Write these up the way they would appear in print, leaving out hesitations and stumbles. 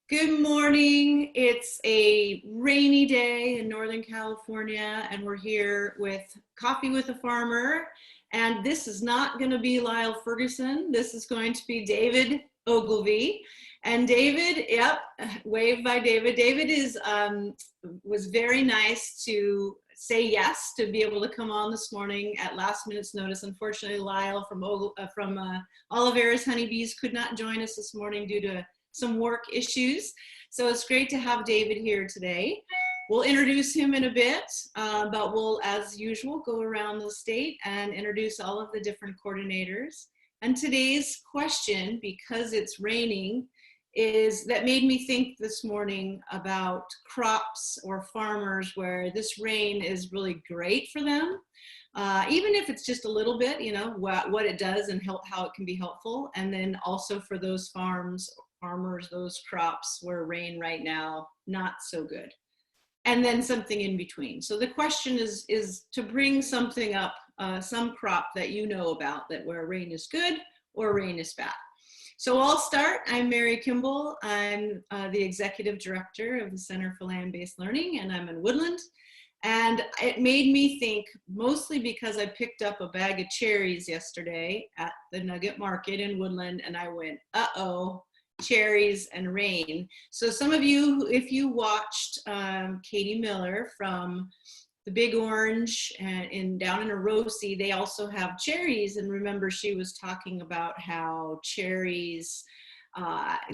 Good morning. It's a rainy day in Northern California, and we're here with Coffee with a Farmer. And this is not going to be Lyle Ferguson. This is going to be David Ogilvie. And David, yep, wave by David. David was very nice to say yes to be able to come on this morning at last minute's notice. Unfortunately, Lyle from Oliveira's Honeybees could not join us this morning due to some work issues. So it's great to have David here today. We'll introduce him in a bit, but we'll, as usual, go around the state and introduce all of the different coordinators. And today's question, because it's raining, is that made me think this morning about crops or farmers where this rain is really great for them. Even if it's just a little bit, you know, what it does and how it can be helpful. And then also for those farmers, those crops where rain right now, not so good. And then something in between. So the question is to bring something up, some crop that you know about that where rain is good or rain is bad. So I'll start. I'm Mary Kimball. I'm the executive director of the Center for Land-Based Learning, and I'm in Woodland. And it made me think, mostly because I picked up a bag of cherries yesterday at the Nugget Market in Woodland, and I went, uh-oh, cherries and rain. So some of you, if you watched Katie Miller from the Big Orange and down in Orosi, they also have cherries. And remember, she was talking about how cherries,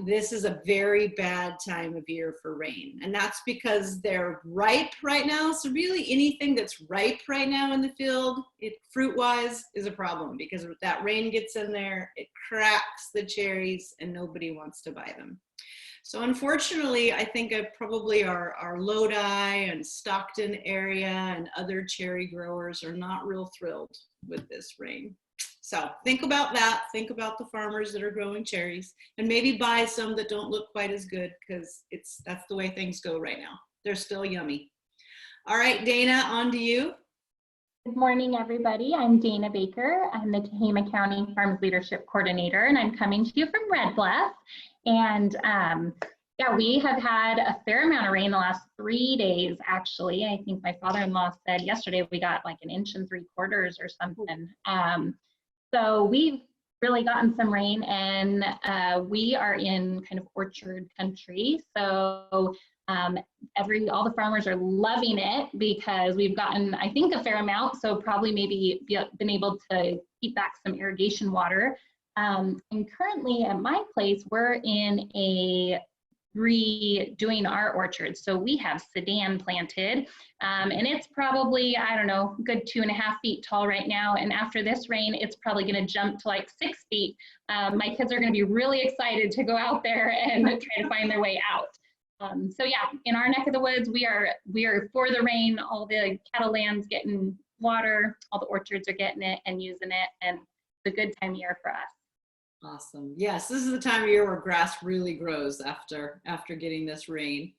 this is a very bad time of year for rain. And that's because they're ripe right now. So really anything that's ripe right now in the field, fruit-wise, is a problem because if that rain gets in there, it cracks the cherries and nobody wants to buy them. So unfortunately, I think probably our Lodi and Stockton area and other cherry growers are not real thrilled with this rain. So think about that. Think about the farmers that are growing cherries and maybe buy some that don't look quite as good because that's the way things go right now. They're still yummy. All right, Dana, on to you. Good morning, everybody. I'm Dana Baker. I'm the Tehama County Farms Leadership Coordinator, and I'm coming to you from Red Bluff. And yeah, we have had a fair amount of rain the last 3 days, actually. I think my father-in-law said yesterday we got like 1 3/4 inches or something. So we've really gotten some rain, and we are in kind of orchard country. So all the farmers are loving it because we've gotten, I think, a fair amount. So probably maybe been able to keep back some irrigation water. And currently at my place, we're in redoing our orchard. So we have sedan planted, and it's probably, I don't know, good 2.5 feet tall right now. And after this rain, it's probably going to jump to like 6 feet. My kids are going to be really excited to go out there and try to find their way out. So yeah, in our neck of the woods, we are for the rain. All the cattle land's getting water, all the orchards are getting it and using it, and it's a good time of year for us. Awesome. Yes, this is the time of year where grass really grows after getting this rain.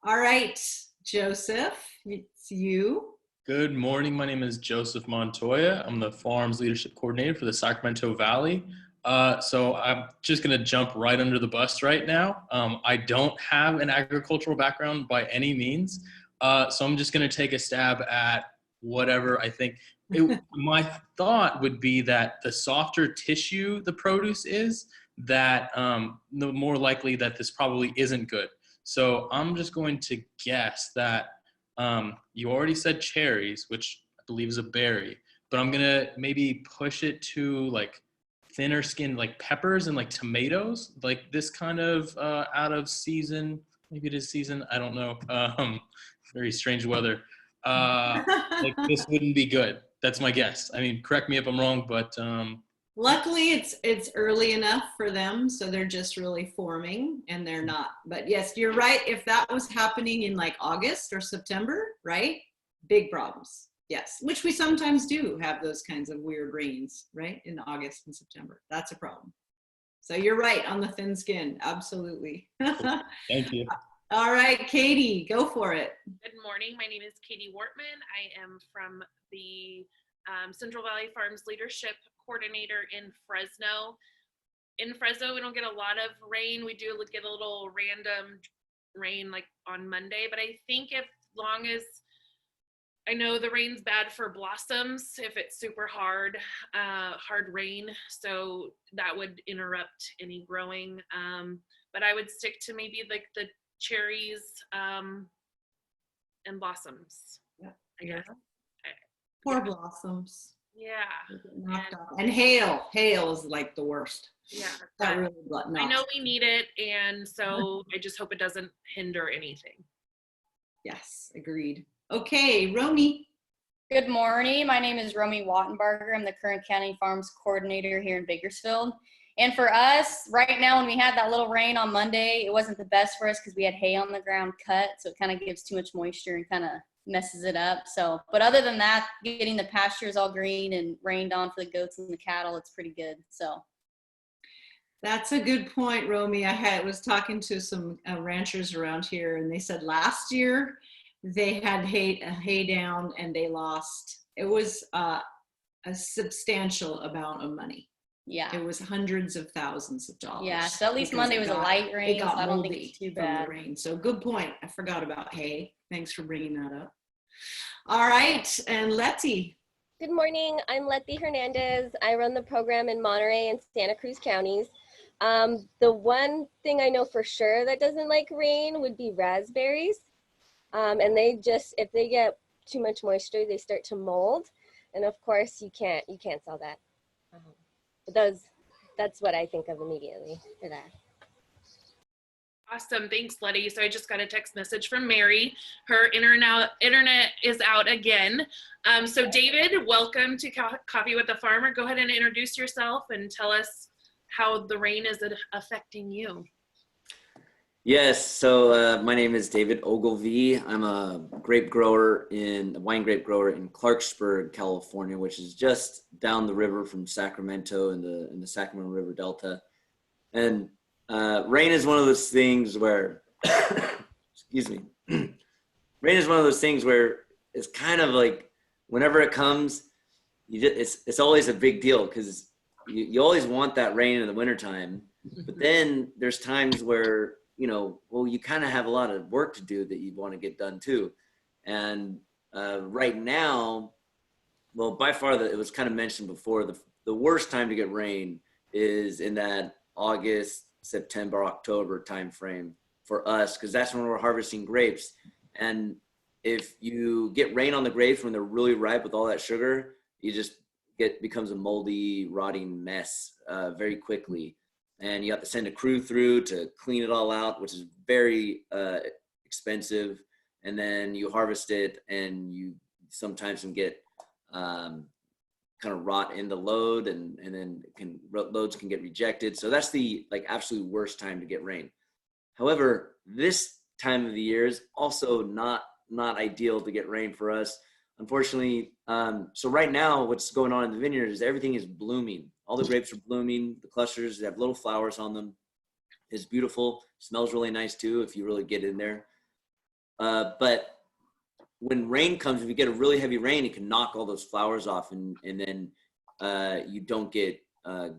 All right, Joseph, it's you. Good morning. My name is Joseph Montoya. I'm the Farms Leadership Coordinator for the Sacramento Valley. So I'm just going to jump right under the bus right now. I don't have an agricultural background by any means. So I'm just going to take a stab at whatever I think. My thought would be that the softer tissue the produce is, that the more likely that this probably isn't good. So I'm just going to guess that you already said cherries, which I believe is a berry, but I'm going to maybe push it to like thinner skin, like peppers and like tomatoes, like this kind of out of season, maybe it is season, I don't know, very strange weather. Like this wouldn't be good. That's my guess. I mean, correct me if I'm wrong, but luckily it's early enough for them, so they're just really forming and they're not. But yes, you're right. If that was happening in like August or September, right? Big problems. Yes, which we sometimes do have those kinds of weird rains, right? In August and September. That's a problem. So you're right on the thin skin. Absolutely. Thank you. All right, Katie, go for it. Good morning. My name is Katie Wortman. I am from the Central Valley Farms Leadership Coordinator in Fresno. in Fresno, we don't get a lot of rain. We do get a little random rain like on Monday, but I think if long as I know the rain's bad for blossoms if it's super hard rain, so that would interrupt any growing. But I would stick to maybe like the cherries and blossoms. Yeah. I guess. Poor blossoms. Yeah. Knocked off. And hail is like the worst. Yeah. That really I know we need it, and so I just hope it doesn't hinder anything. Yes, agreed. Okay, Romy. Good morning. My name is Romy Wattenbarger. I'm the current county farms coordinator here in Bakersfield. And for us, right now, when we had that little rain on Monday, it wasn't the best for us because we had hay on the ground cut. So it kind of gives too much moisture and kind of messes it up. So, but other than that, getting the pastures all green and rained on for the goats and the cattle, it's pretty good. So. That's a good point, Romy. I was talking to some ranchers around here, and they said last year they had hay down and they lost. It was a substantial amount of money. Yeah. It was hundreds of thousands of dollars. Yeah. So at least Monday was a light rain. It got so I don't think moldy it's too from bad. the rain. So good point. I forgot about hay. Thanks for bringing that up. All right, and Letty. Good morning. I'm Letty Hernandez. I run the program in Monterey and Santa Cruz counties. The one thing I know for sure that doesn't like rain would be raspberries. And they just, if they get too much moisture, they start to mold. And of course you can't sell that. But that's what I think of immediately for that. Awesome. Thanks, Letty. So I just got a text message from Mary. Her internet is out again. So David, welcome to Coffee with the Farmer. Go ahead and introduce yourself and tell us how the rain is affecting you. Yes, so my name is David Ogilvie. I'm a wine grape grower in Clarksburg, California, which is just down the river from Sacramento in the Sacramento River Delta. And rain is one of those things where, excuse me, rain is one of those things where it's kind of like whenever it comes, it's always a big deal because you always want that rain in the wintertime. But then there's times where you kind of have a lot of work to do that you want to get done too. And right now, well, by far, it was kind of mentioned before, the worst time to get rain is in that August, September, October timeframe for us, because that's when we're harvesting grapes. And if you get rain on the grapes when they're really ripe with all that sugar, becomes a moldy, rotting mess very quickly. And you have to send a crew through to clean it all out, which is very expensive. And then you harvest it, and you sometimes can get kind of rot in the load, and then loads can get rejected. So that's the absolute worst time to get rain. However, this time of the year is also not ideal to get rain for us, unfortunately. So right now, what's going on in the vineyard is everything is blooming. All the grapes are blooming. The clusters have little flowers on them. It's beautiful. Smells really nice too if you really get in there. But when rain comes, if you get a really heavy rain, it can knock all those flowers off, and then you don't get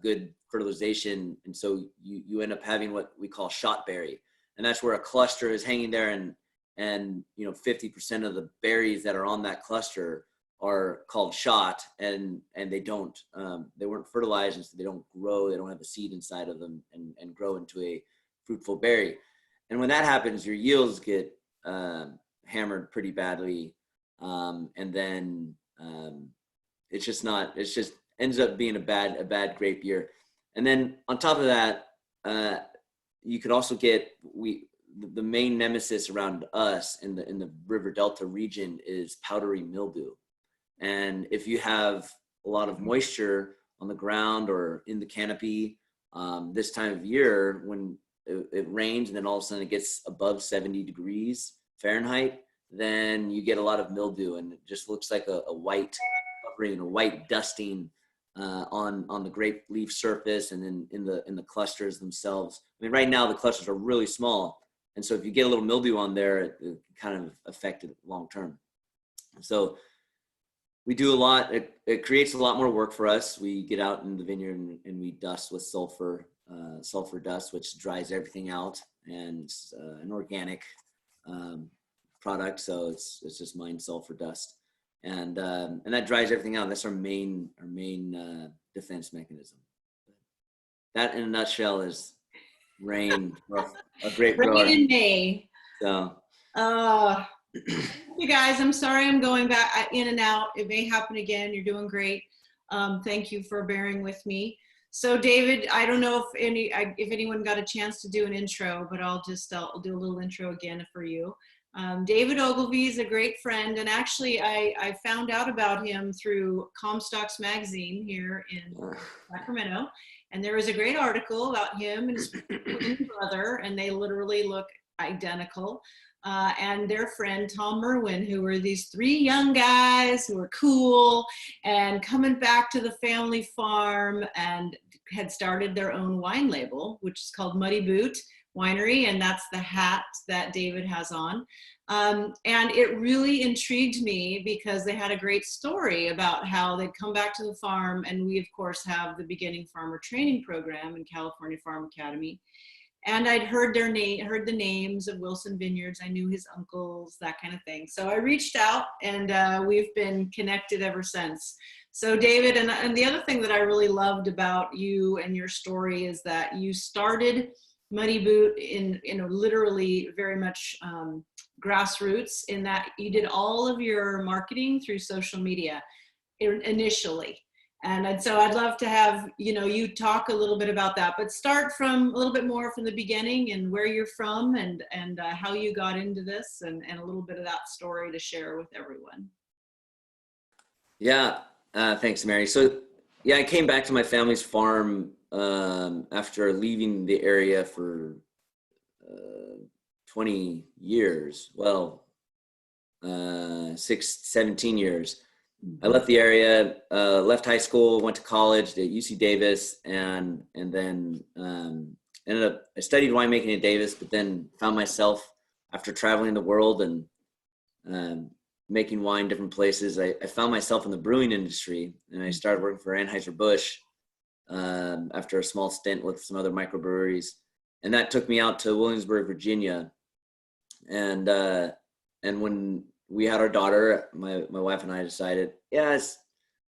good fertilization, and so you end up having what we call shot berry, and that's where a cluster is hanging there, and 50% of the berries that are on that cluster are called shot, and they weren't fertilized, and so they don't grow. They don't have a seed inside of them and grow into a fruitful berry. And when that happens, your yields get hammered pretty badly, and then it just ends up being a bad grape year. And then on top of that, you could also get the main nemesis around us in the River Delta region is powdery mildew. And if you have a lot of moisture on the ground or in the canopy this time of year, when it rains and then all of a sudden it gets above 70 degrees Fahrenheit, then you get a lot of mildew, and it just looks like a white covering, a white dusting on the grape leaf surface, and then in the clusters themselves. I mean, right now the clusters are really small, and so if you get a little mildew on there, it kind of affect it long term. So we do a lot. It creates a lot more work for us. We get out in the vineyard and we dust with sulfur sulfur dust, which dries everything out, and it's an organic product, so it's just mined sulfur dust, and that dries everything out. That's our main defense mechanism. That in a nutshell is rain, a great grower. Rain in May. So. You guys, I'm sorry I'm going back in and out. It may happen again. You're doing great. Thank you for bearing with me. So David, I don't know if anyone got a chance to do an intro, but I'll do a little intro again for you. David Ogilvie is a great friend, and actually I found out about him through Comstocks magazine here in Sacramento, and there was a great article about him and his twin brother, and they literally look identical. And their friend Tom Merwin, who were these three young guys who were cool and coming back to the family farm and had started their own wine label, which is called Muddy Boot Winery, and that's the hat that David has on. And it really intrigued me because they had a great story about how they'd come back to the farm, and we of course have the beginning farmer training program in California Farm Academy. And I'd heard the names of Wilson Vineyards. I knew his uncles, that kind of thing. So I reached out, and we've been connected ever since. So David, and the other thing that I really loved about you and your story is that you started Muddy Boot in literally very much grassroots, in that you did all of your marketing through social media initially. And so I'd love to have, you talk a little bit about that, but start from a little bit more from the beginning and where you're from and how you got into this and a little bit of that story to share with everyone. Yeah, thanks, Mary. So yeah, I came back to my family's farm after leaving the area for 20 years. Well, 17 years. I left the area, left high school, went to college at UC Davis, and then ended up, I studied winemaking at Davis, but then found myself after traveling the world and making wine different places. I found myself in the brewing industry, and I started working for Anheuser-Busch after a small stint with some other microbreweries, and that took me out to Williamsburg, Virginia, and when we had our daughter, my wife and I decided, yeah, it's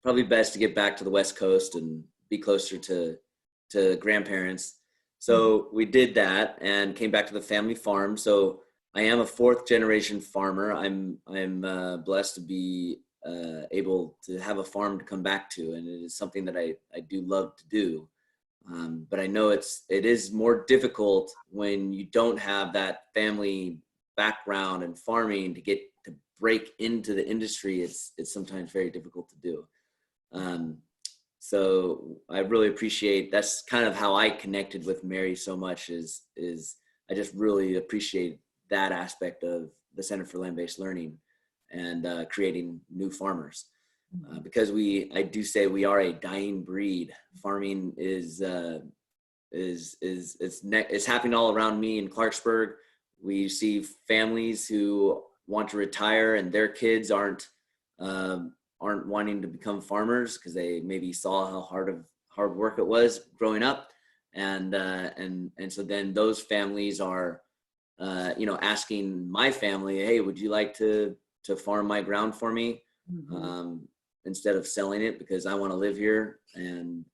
probably best to get back to the West Coast and be closer to grandparents. So we did that and came back to the family farm. So I am a fourth generation farmer. I'm blessed to be able to have a farm to come back to, and it is something that I do love to do. But I know it is more difficult when you don't have that family background and farming to break into the industry. It's sometimes very difficult to do. So I really appreciate, that's kind of how I connected with Mary so much is I just really appreciate that aspect of the Center for Land-Based Learning and creating new farmers. Because I do say we are a dying breed. Farming is happening all around me in Clarksburg. We see families who want to retire and their kids aren't wanting to become farmers because they maybe saw how hard work it was growing up, and so then those families are asking my family, hey, would you like to farm my ground for me? Instead of selling it, because I want to live here, and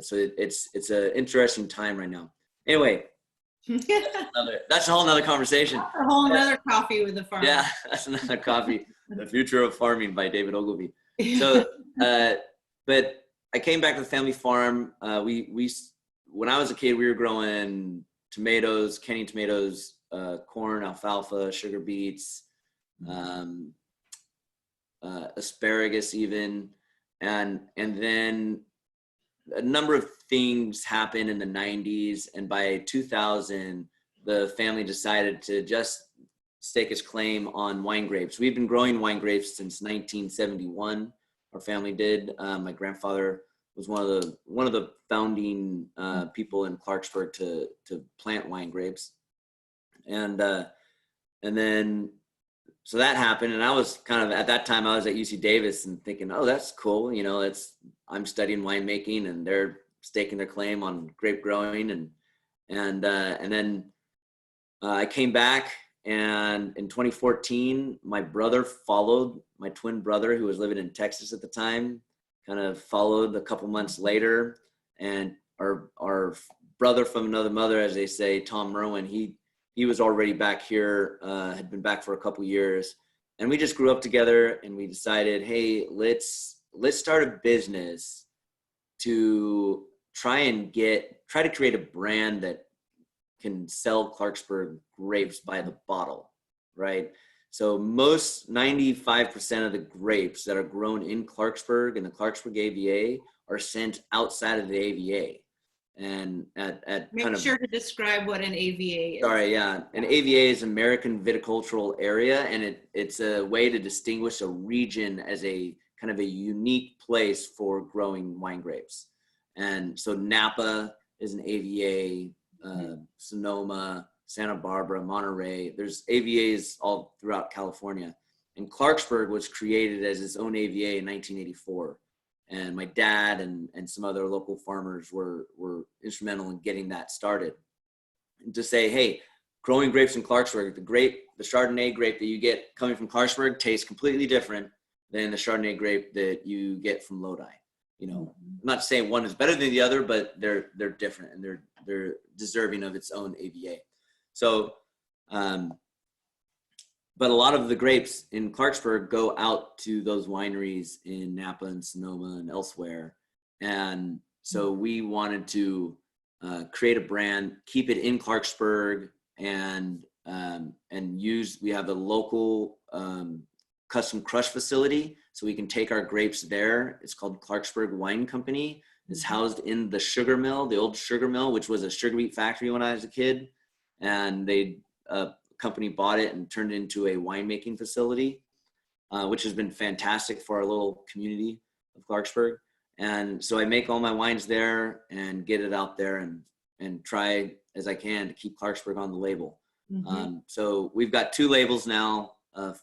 so it's an interesting time right now. Anyway, that's a whole nother conversation. That's a whole nother coffee with the farmer. Yeah, that's another coffee. The Future of Farming by David Ogilvie. So, but I came back to the family farm. When I was a kid, we were growing tomatoes, canning tomatoes, corn, alfalfa, sugar beets, asparagus even, and then a number of things happened in the 90s, and by 2000 the family decided to just stake its claim on wine grapes. We've been growing wine grapes since 1971. Our family did. My grandfather was one of the founding people in Clarksburg to plant wine grapes, and then so that happened, and I was kind of, at that time I was at UC Davis and thinking, oh, that's cool. I'm studying winemaking and they're staking their claim on grape growing, and then I came back, and in 2014, my brother followed, my twin brother, who was living in Texas at the time, kind of followed a couple months later, and our brother from another mother, as they say, Tom Merwin, he was already back here, had been back for a couple years, and we just grew up together, and we decided, hey, let's start a business to try to create a brand that can sell Clarksburg grapes by the bottle, right? So most 95% of the grapes that are grown in Clarksburg and the Clarksburg AVA are sent outside of the AVA. And Make sure to describe what an AVA is. Sorry, yeah. An AVA is American Viticultural Area, and it's a way to distinguish a region as a kind of a unique place for growing wine grapes. And so Napa is an AVA, Sonoma, Santa Barbara, Monterey. There's AVAs all throughout California. And Clarksburg was created as its own AVA in 1984. And my dad and some other local farmers were instrumental in getting that started. And to say, hey, growing grapes in Clarksburg, the Chardonnay grape that you get coming from Clarksburg tastes completely different than the Chardonnay grape that you get from Lodi. You know, I'm not saying one is better than the other, but they're different, and they're deserving of its own AVA. So, but a lot of the grapes in Clarksburg go out to those wineries in Napa and Sonoma and elsewhere. And so we wanted to create a brand, keep it in Clarksburg, and we have a local custom crush facility, so we can take our grapes there. It's called Clarksburg Wine Company. It's housed in the sugar mill, the old sugar mill, which was a sugar beet factory when I was a kid. And company bought it and turned it into a winemaking facility, which has been fantastic for our little community of Clarksburg. And so I make all my wines there and get it out there and try as I can to keep Clarksburg on the label. So we've got 2 labels now,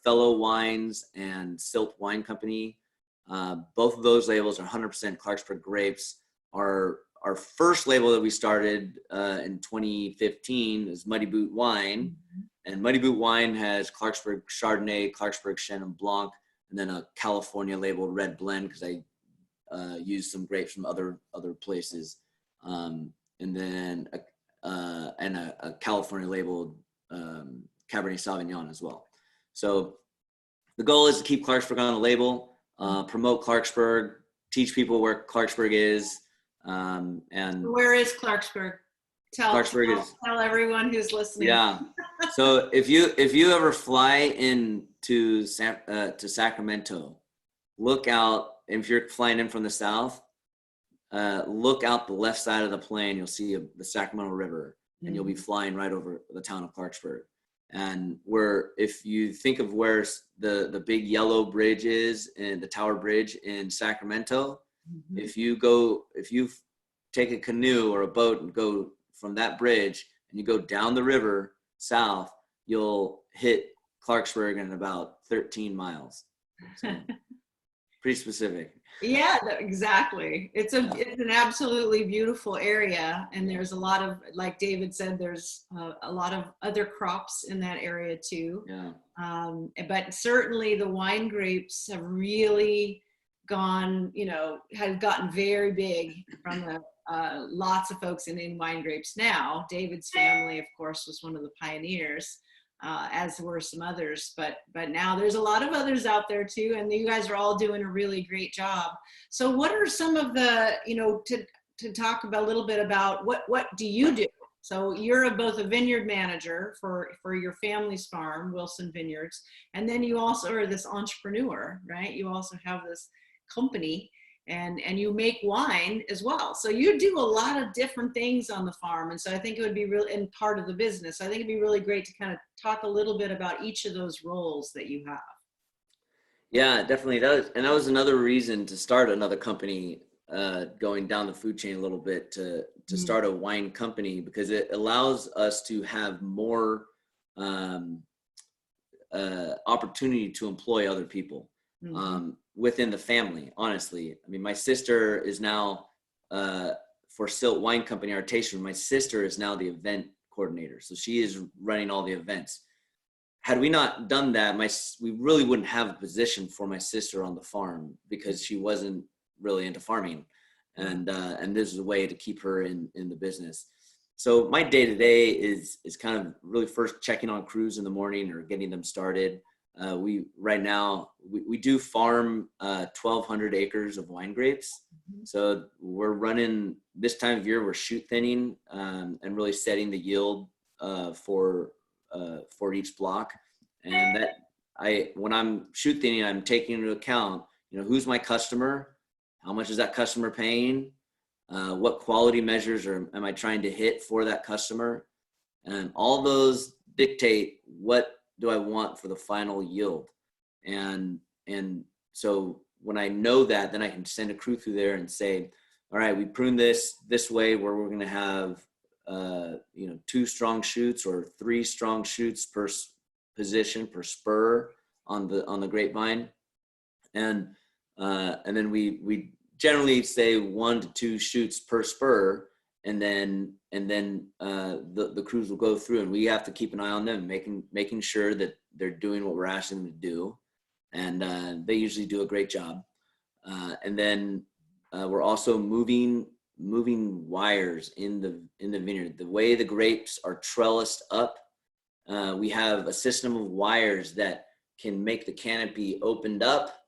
Fellow Wines and Silt Wine Company. Both of those labels are 100% Clarksburg grapes. Our first label that we started in 2015 is Muddy Boot Wine. And Muddy Boot Wine has Clarksburg Chardonnay, Clarksburg Chenin Blanc, and then a California labeled red blend, because I used some grapes from other places. And then a California labeled Cabernet Sauvignon as well. So the goal is to keep Clarksburg on the label, promote Clarksburg, teach people where Clarksburg is. And where is Clarksburg? Tell everyone who's listening. Yeah. So if you ever fly into to Sacramento, look out. If you're flying in from the south, look out the left side of the plane. You'll see the Sacramento River, and you'll be flying right over the town of Clarksburg. And if you think of where the big yellow bridge is, and the Tower Bridge in Sacramento, if you take a canoe or a boat and go from that bridge and you go down the river south, you'll hit Clarksburg in about 13 miles. So, pretty specific. Yeah, exactly. It's an absolutely beautiful area, and there's a lot of, like David said, there's a lot of other crops in that area too. Yeah. But certainly the wine grapes have really have gotten very big from the lots of folks in wine grapes now. David's family, of course, was one of the pioneers, as were some others, but now there's a lot of others out there too, and you guys are all doing a really great job. So what are some of the, to talk about a little bit about what do you do? So you're both a vineyard manager for your family's farm, Wilson Vineyards, and then you also are this entrepreneur, right? You also have this company, and you make wine as well. So you do a lot of different things on the farm. And so I think it would be really, and part of the business, I think it'd be really great to kind of talk a little bit about each of those roles that you have. Yeah, definitely does. And that was another reason to start another company, going down the food chain a little bit, to start a wine company, because it allows us to have more opportunity to employ other people. Within the family, honestly. I mean, my sister is now for Silt Wine Company, our tasting room, my sister is now the event coordinator. So she is running all the events. Had we not done that, we really wouldn't have a position for my sister on the farm because she wasn't really into farming. And this is a way to keep her in the business. So my day to day is kind of really first checking on crews in the morning or getting them started. Right now we do farm 1,200 acres of wine grapes. So we're running this time of year, we're shoot thinning and really setting the yield for each block. And that when I'm shoot thinning, I'm taking into account, who's my customer, how much is that customer paying, what quality measures am I trying to hit for that customer, and all those dictate what do I want for the final yield. And so when I know that, then I can send a crew through there and say, all right, we prune this way where we're going to have 2 strong shoots or 3 strong shoots per position per spur on the grapevine, and then we generally say 1 to 2 shoots per spur, and then the crews will go through, and we have to keep an eye on them, making sure that they're doing what we're asking them to do, and they usually do a great job. And then we're also moving wires in the vineyard. The way the grapes are trellised up, we have a system of wires that can make the canopy opened up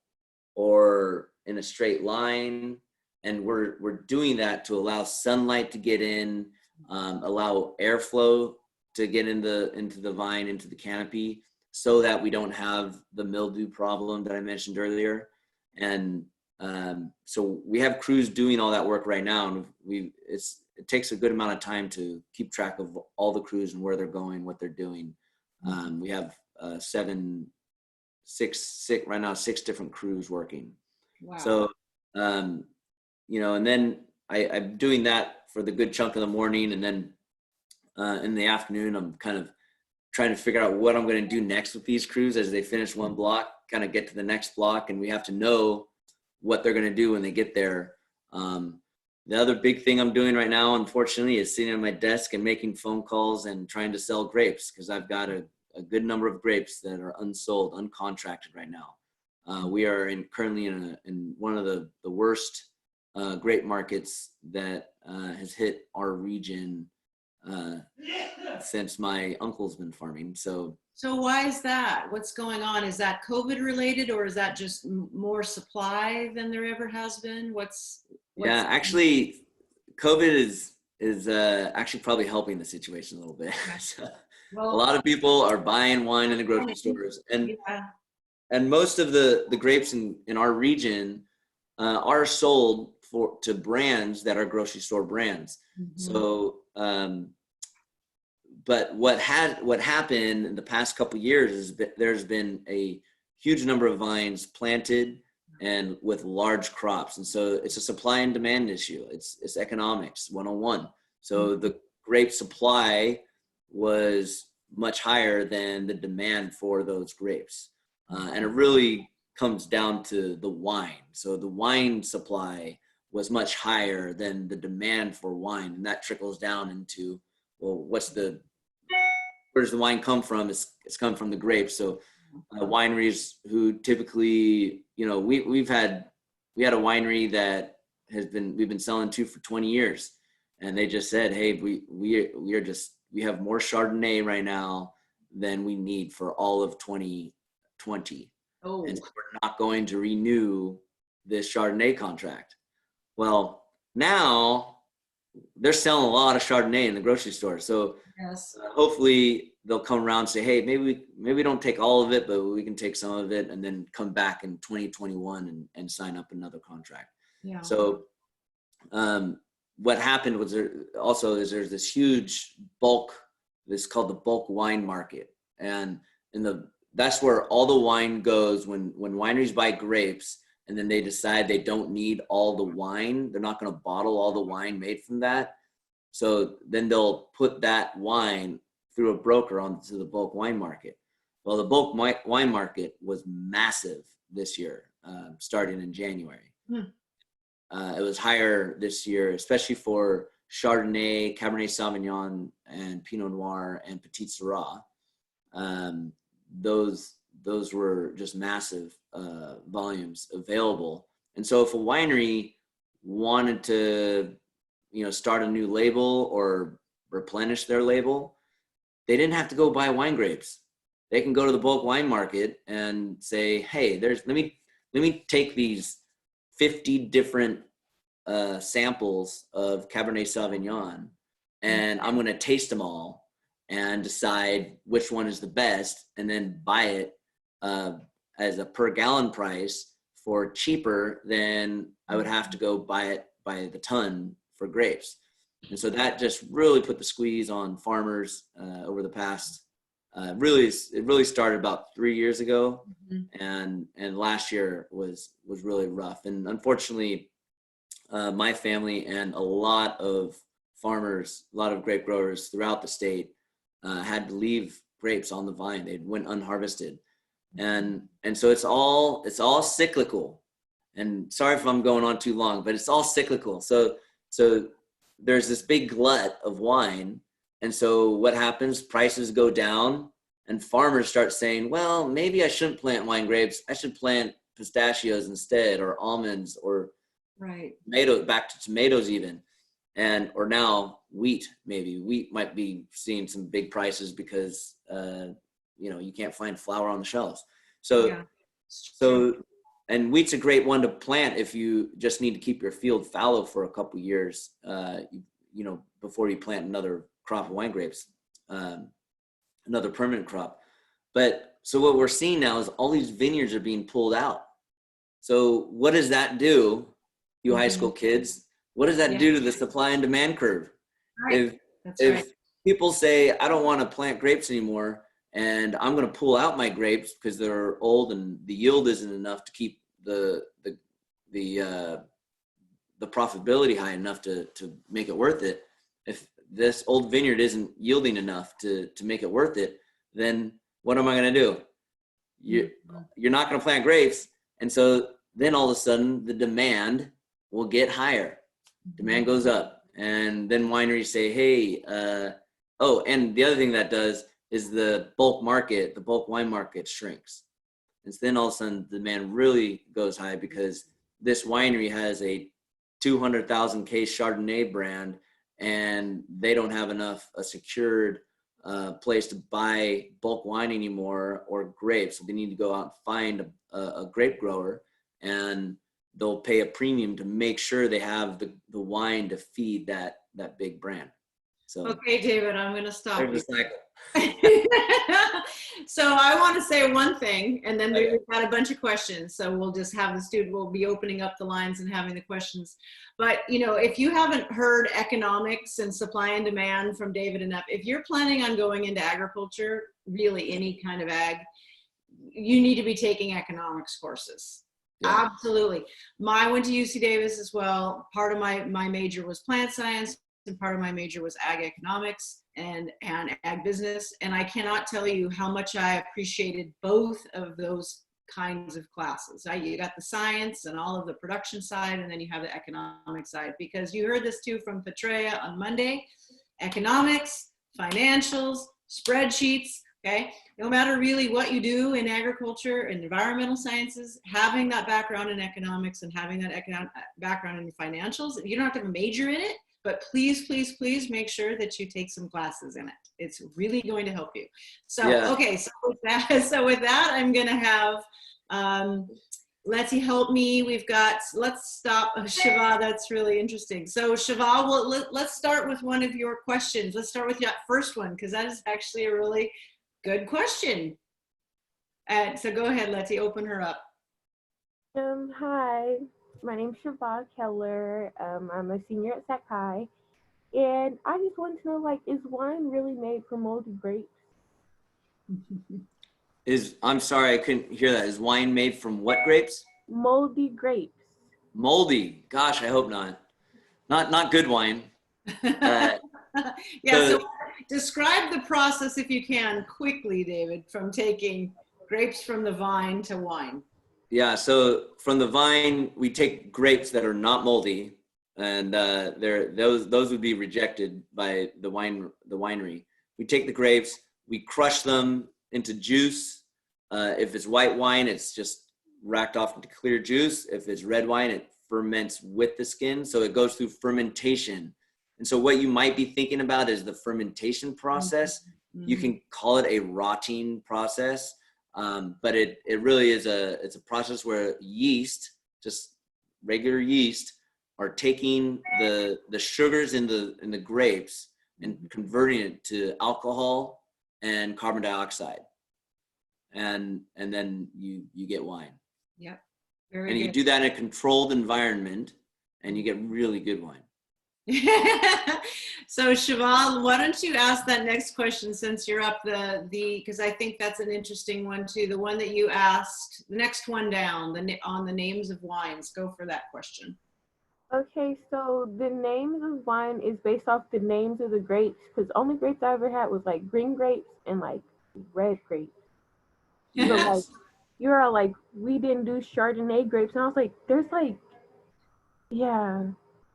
or in a straight line, and we're doing that to allow sunlight to get in, allow airflow to get into the vine, into the canopy, so that we don't have the mildew problem that I mentioned earlier. And so we have crews doing all that work right now, and it takes a good amount of time to keep track of all the crews and where they're going, what they're doing. We have 6 different crews working. Wow. So, and then I'm doing that for the good chunk of the morning. And then in the afternoon, I'm kind of trying to figure out what I'm going to do next with these crews as they finish one block, kind of get to the next block. And we have to know what they're going to do when they get there. The other big thing I'm doing right now, unfortunately, is sitting at my desk and making phone calls and trying to sell grapes, because I've got a good number of grapes that are unsold, uncontracted right now. We are currently in one of the worst grape markets that has hit our region since my uncle's been farming. So why is that? What's going on? Is that COVID related, or is that just more supply than there ever has been? Yeah, actually, COVID is actually probably helping the situation a little bit. So, well, a lot of people are buying wine in the grocery stores, and most of the grapes in our region are sold to brands that are grocery store brands. Mm-hmm. So, but what happened in the past couple of years is that there's been a huge number of vines planted and with large crops, and so it's a supply and demand issue. It's economics 101. So the grape supply was much higher than the demand for those grapes. And it really comes down to the wine. So the wine supply was much higher than the demand for wine. And that trickles down into, well, where does the wine come from? It's come from the grapes. So wineries who typically, we had a winery that we've been selling to for 20 years. And they just said, hey, we have more Chardonnay right now than we need for all of 2020. Oh. And so we're not going to renew this Chardonnay contract. Well, now they're selling a lot of Chardonnay in the grocery store. So yes. Hopefully they'll come around and say, hey, maybe we don't take all of it, but we can take some of it and then come back in 2021 and sign up another contract. Yeah. So what happened was there's this huge this called the bulk wine market. And that's where all the wine goes when wineries buy grapes and then they decide they don't need all the wine. They're not going to bottle all the wine made from that. So then they'll put that wine through a broker onto the bulk wine market. Well, the bulk wine market was massive this year, starting in January. it was higher this year, especially for Chardonnay, Cabernet Sauvignon, and Pinot Noir and Petit Syrah. Those were just massive volumes available. And so if a winery wanted to, start a new label or replenish their label, they didn't have to go buy wine grapes. They can go to the bulk wine market and say, hey, let me take these 50 different samples of Cabernet Sauvignon, and I'm going to taste them all and decide which one is the best, and then buy it as a per gallon price for cheaper than I would have to go buy it by the ton for grapes. And so that just really put the squeeze on farmers over the past. It really started about 3 years ago, and last year was really rough. And unfortunately, my family and a lot of farmers, a lot of grape growers throughout the state had to leave grapes on the vine. They went unharvested, and so it's all cyclical. And sorry if I'm going on too long, but it's all cyclical. So there's this big glut of wine, and so what happens? Prices go down, and farmers start saying, well, maybe I shouldn't plant wine grapes. I should plant pistachios instead, or almonds, or back to tomatoes even, or now wheat. Maybe wheat might be seeing some big prices because you can't find flour on the shelves. And wheat's a great one to plant if you just need to keep your field fallow for a couple years, before you plant another crop of wine grapes, another permanent crop. But so what we're seeing now is all these vineyards are being pulled out. So what does that do, you high school kids? What does that do to the supply and demand curve? If people say, I don't want to plant grapes anymore, and I'm going to pull out my grapes because they're old and the yield isn't enough to keep the profitability high enough to make it worth it. If this old vineyard isn't yielding enough to make it worth it, then what am I going to do? You're not going to plant grapes. And so then all of a sudden the demand will get higher. Demand goes up. And then wineries say, hey, and the other thing that does is the bulk wine market shrinks. And so then all of a sudden the demand really goes high because this winery has a 200,000 case Chardonnay brand, and they don't have a secured place to buy bulk wine anymore or grapes. So they need to go out and find a grape grower, and they'll pay a premium to make sure they have the wine to feed that big brand. So okay, David, I'm going to stop you. So I want to say one thing, and then we've got a bunch of questions. So we'll just have we'll be opening up the lines and having the questions. But, if you haven't heard economics and supply and demand from David enough, if you're planning on going into agriculture, really any kind of ag, you need to be taking economics courses. Yeah. Absolutely. I went to UC Davis as well. Part of my major was plant science, and part of my major was ag economics and ag business. And I cannot tell you how much I appreciated both of those kinds of classes. You got the science and all of the production side, and then you have the economic side, because you heard this too from Petrea on Monday. Economics, financials, spreadsheets, okay? No matter really what you do in agriculture and environmental sciences, having that background in economics and having that background in financials, you don't have to have a major in it, but please, please, please make sure that you take some classes in it. It's really going to help you. So, okay, so with that, I'm going to have Letty help me. Let's stop Shiva. That's really interesting. So Shiva, let's start with one of your questions. Let's start with that first one, because that is actually a really good question. So go ahead, Letty, open her up. Hi. My name's Shiva Keller. I'm a senior at Sakai, and I just want to know, is wine really made from moldy grapes? I'm sorry, I couldn't hear that. Is wine made from what grapes? Moldy grapes. Moldy. Gosh, I hope not. Not good wine. So describe the process, if you can, quickly, David, from taking grapes from the vine to wine. Yeah, so from the vine, we take grapes that are not moldy, and those would be rejected by the winery. We take the grapes, we crush them into juice. If it's white wine, it's just racked off into clear juice. If it's red wine, it ferments with the skin, so it goes through fermentation. And so what you might be thinking about is the fermentation process. Mm-hmm. You can call it a rotting process. But it really is it's a process where yeast, just regular yeast, are taking the sugars in the grapes and converting it to alcohol and carbon dioxide, and then you get wine. Yep. Very and you good. do that in a controlled environment, and you get really good wine. So Siobhan, why don't you ask that next question since you're up because I think that's an interesting one too. The one that you asked, the next one down, on the names of wines. Go for that question. Okay, so the names of wine is based off the names of the grapes, because only grapes I ever had was like green grapes and like red grapes. So like you were all like, we didn't do Chardonnay grapes, and I was like, there's like, yeah.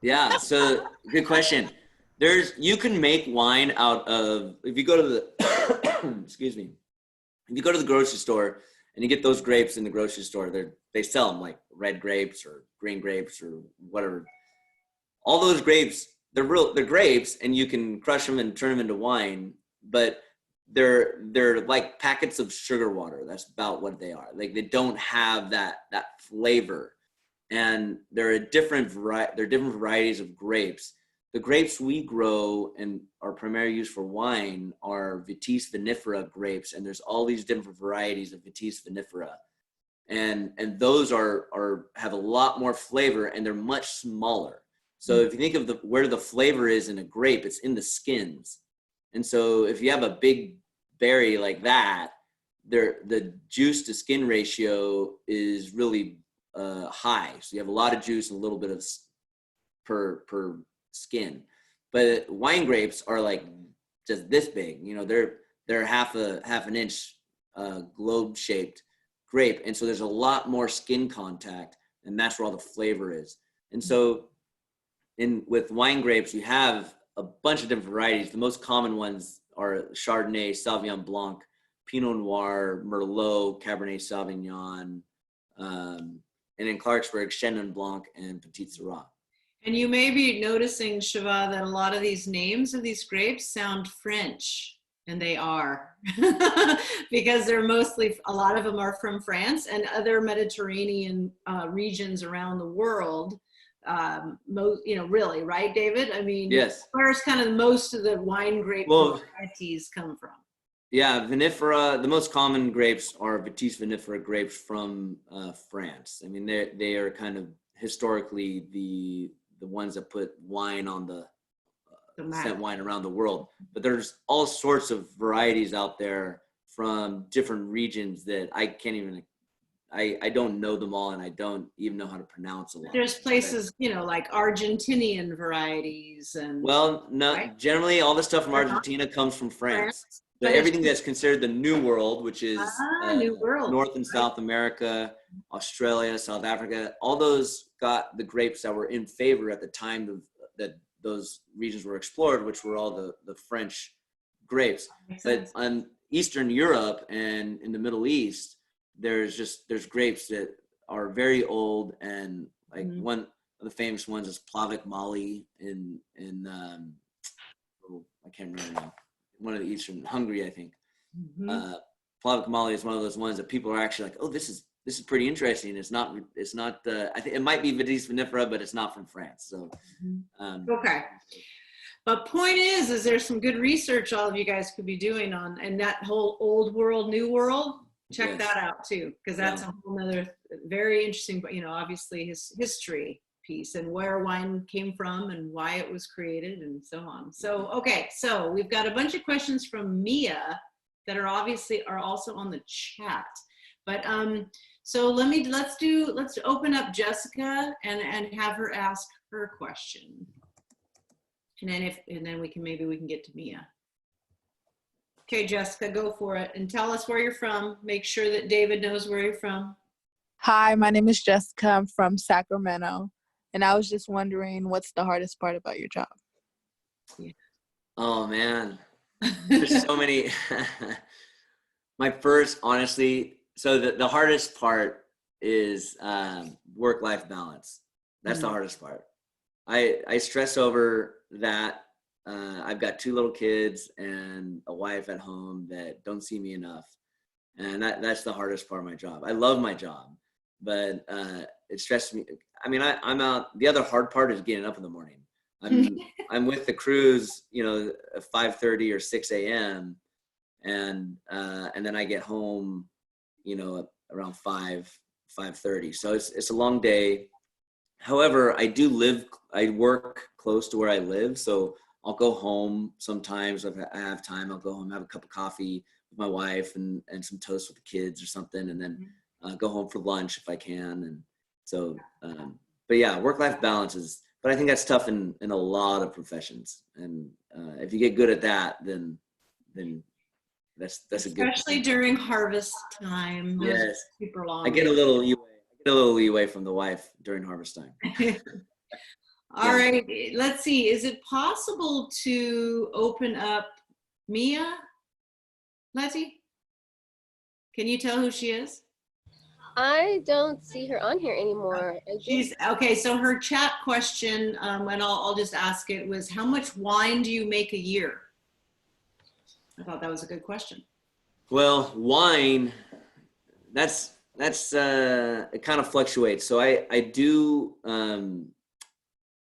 Yeah, so good question. You can make wine out of, if you go to the, excuse me, if you go to the grocery store and you get those grapes in the grocery store, they sell them like red grapes or green grapes or whatever. All those grapes, they're grapes, and you can crush them and turn them into wine, but they're like packets of sugar water. That's about what they are. Like, they don't have that flavor. And there are different varieties of grapes. The grapes we grow and are primarily used for wine are Vitis vinifera grapes, and there's all these different varieties of Vitis vinifera, and those have a lot more flavor, and they're much smaller. So if you think of where the flavor is in a grape, it's in the skins. And so if you have a big berry like that, the juice to skin ratio is really high. So you have a lot of juice and a little bit of per skin. But wine grapes are like just this big. They're half an inch globe shaped grape, and so there's a lot more skin contact, and that's where all the flavor is. And so with wine grapes, you have a bunch of different varieties. The most common ones are Chardonnay, Sauvignon Blanc, Pinot Noir, Merlot, Cabernet Sauvignon, and in Clarksburg, Chenin Blanc and Petit Syrah. And you may be noticing, Shiva, that a lot of these names of these grapes sound French, and they are, because a lot of them are from France and other Mediterranean regions around the world. Really, right, David? I mean, yes. Where's kind of most of the wine grape varieties come from? Yeah, vinifera, the most common grapes are Vitis vinifera grapes from France. I mean, they are kind of historically the ones that put wine on the sent wine around the world. But there's all sorts of varieties out there from different regions that I can't even, I don't know them all, and I don't even know how to pronounce a lot. There's places, like Argentinian varieties and. Well, no, right? Generally all the stuff from Argentina comes from France. But everything that's considered the New World, which is New World. North and South America, Australia, South Africa, all those got the grapes that were in favor at the time that those regions were explored, which were all the French grapes. But on Eastern Europe and in the Middle East, there's grapes that are very old, and like one of the famous ones is Plavik Mali in I can't remember now. One of the Eastern Hungary, I think. Plavik Mali is one of those ones that people are actually like, oh, this is pretty interesting. It's not. I think it might be Vitis vinifera, but it's not from France. So. Okay. But point is there's some good research all of you guys could be doing and that whole old world, new world. Check that out too, because that's a whole nother very interesting, obviously his history piece and where wine came from and why it was created and so on. So, okay, so we've got a bunch of questions from Mia that are also on the chat. But so let's open up Jessica and have her ask her question. And then we can get to Mia. Okay, Jessica, go for it and tell us where you're from. Make sure that David knows where you're from. Hi, my name is Jessica. I'm from Sacramento. And I was just wondering, what's the hardest part about your job? Oh man, there's so many. Honestly, so the hardest part is work-life balance. That's the hardest part. I stress over that. I've got 2 little kids and a wife at home that don't see me enough. And that's the hardest part of my job. I love my job, but it stresses me. I mean, I'm out. The other hard part is getting up in the morning. I'm with the crews, at 5:30 or 6 a.m. And then I get home, around 5:30. So it's a long day. However, I work close to where I live. So I'll go home sometimes if I have time. I'll go home, have a cup of coffee with my wife and some toast with the kids or something. And then go home for lunch if I can. And so, but yeah, work-life balance but I think that's tough in a lot of professions. And if you get good at that, then that's a good. Especially during harvest time. Yes. Super long. I get a little leeway from the wife during harvest time. All right, let's see. Is it possible to open up Mia? Letty? Can you tell who she is? I don't see her on here anymore. She's okay. So her chat question, and I'll just ask it, was how much wine do you make a year? I thought that was a good question. Well, wine, that's it kind of fluctuates. So I do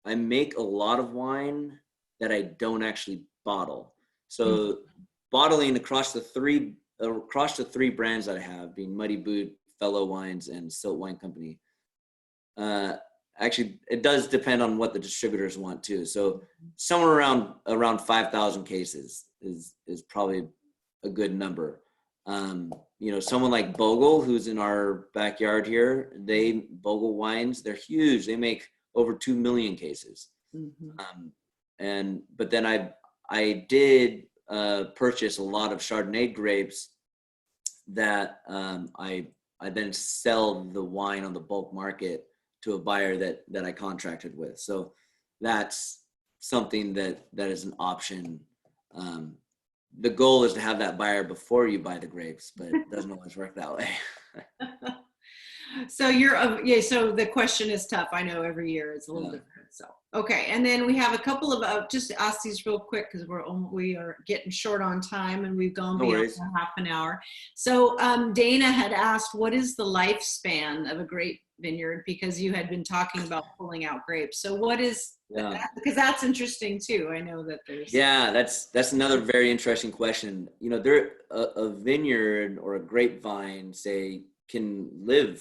I make a lot of wine that I don't actually bottle. So bottling across the three brands that I have, being Muddy Boot, Fellow Wines, and Silt Wine Company. Actually, it does depend on what the distributors want too. So somewhere around 5,000 cases is probably a good number. Someone like Bogle, who's in our backyard here, Bogle Wines, they're huge. They make over 2 million cases. But then I did purchase a lot of Chardonnay grapes that I then sell the wine on the bulk market to a buyer that I contracted with. So that's something that is an option. The goal is to have that buyer before you buy the grapes, but it doesn't always work that way. So so the question is tough. I know every year it's a little different. So, okay. And then we have a couple of, just ask these real quick because we are getting short on time and we've gone beyond half an hour. So Dana had asked, what is the lifespan of a grape vineyard? Because you had been talking about pulling out grapes. So what is that? Because that's interesting too. I know that there's. Yeah, that's another very interesting question. A vineyard or a grapevine, say, can live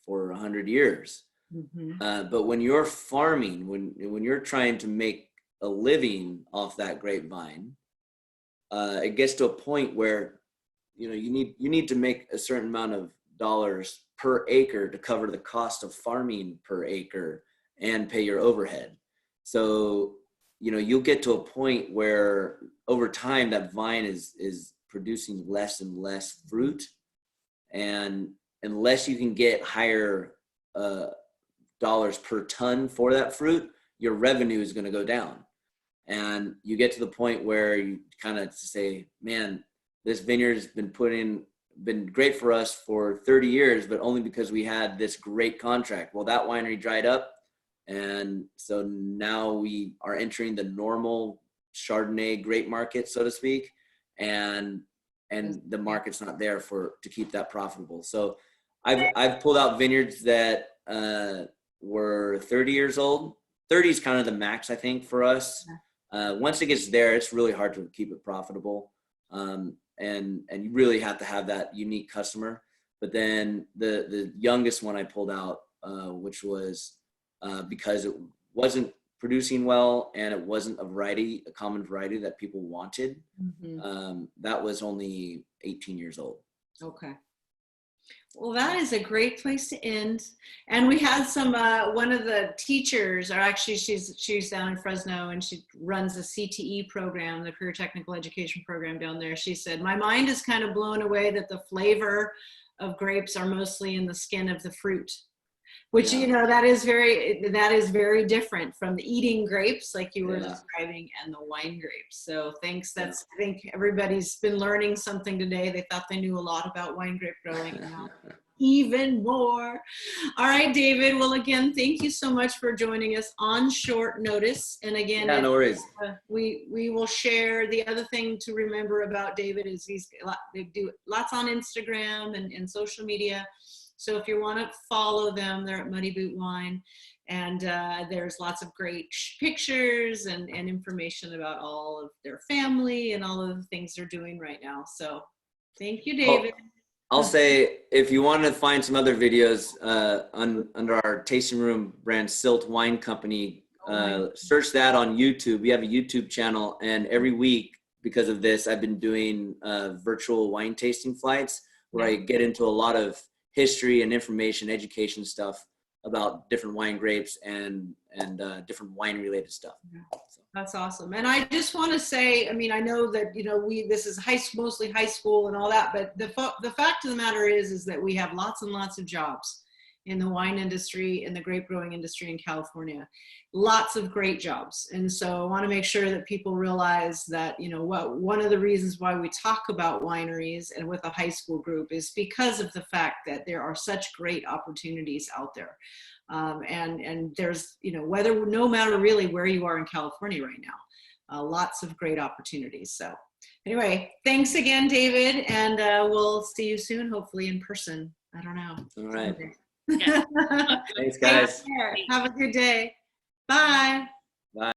for 100 years. But when you're farming, when you're trying to make a living off that grapevine, it gets to a point where you need to make a certain amount of dollars per acre to cover the cost of farming per acre and pay your overhead. So you'll get to a point where over time that vine is producing less and less fruit, and unless you can get higher dollars per ton for that fruit, your revenue is going to go down. And you get to the point where you kind of say, man, this vineyard's been great for us for 30 years, but only because we had this great contract. Well, that winery dried up. And so now we are entering the normal Chardonnay grape market, so to speak. And the market's not there to keep that profitable. So I've pulled out vineyards that were 30 years old. 30 is kind of the max, I think, for us. Once it gets there, it's really hard to keep it profitable. And you really have to have that unique customer. But then the youngest one I pulled out, which was because it wasn't producing well and it wasn't a common variety that people wanted. That was only 18 years old. Okay. Well, that is a great place to end. And we had some, one of the teachers, or actually she's down in Fresno and she runs a CTE program, the Career Technical Education program down there. She said, my mind is kind of blown away that the flavor of grapes are mostly in the skin of the fruit, which, Yeah. you know, that is very different from the eating grapes like you were Yeah. describing and the wine grapes. So thanks. I think everybody's been learning something today. They thought they knew a lot about wine grape growing, and now even more. All right, David. Well, again, thank you so much for joining us on short notice. And again, Yeah, no worries. we will share. The other thing to remember about David is they do lots on Instagram and social media. So if you want to follow them, they're at Muddy Boot Wine, and there's lots of great pictures and information about all of their family and all of the things they're doing right now. So thank you, David. I'll say, if you want to find some other videos under our tasting room brand, Silt Wine Company, search that on YouTube. We have a YouTube channel, and every week, because of this, I've been doing virtual wine tasting flights where I get into a lot of history and information, education stuff about different wine grapes and different wine related stuff. So. That's awesome. And I just want to say, I mean, I know that, you know, this is mostly high school and all that, but the fact of the matter is that we have lots and lots of jobs in the wine industry, in the grape growing industry in California, lots of great jobs. And so I want to make sure that people realize that, you know, one of the reasons why we talk about wineries and with a high school group is because of the fact that there are such great opportunities out there. And there's, you know, no matter really where you are in California right now, lots of great opportunities. So anyway, thanks again, David, and we'll see you soon, hopefully in person. I don't know. All right. Yeah. Thanks, guys. Have a good day. Bye.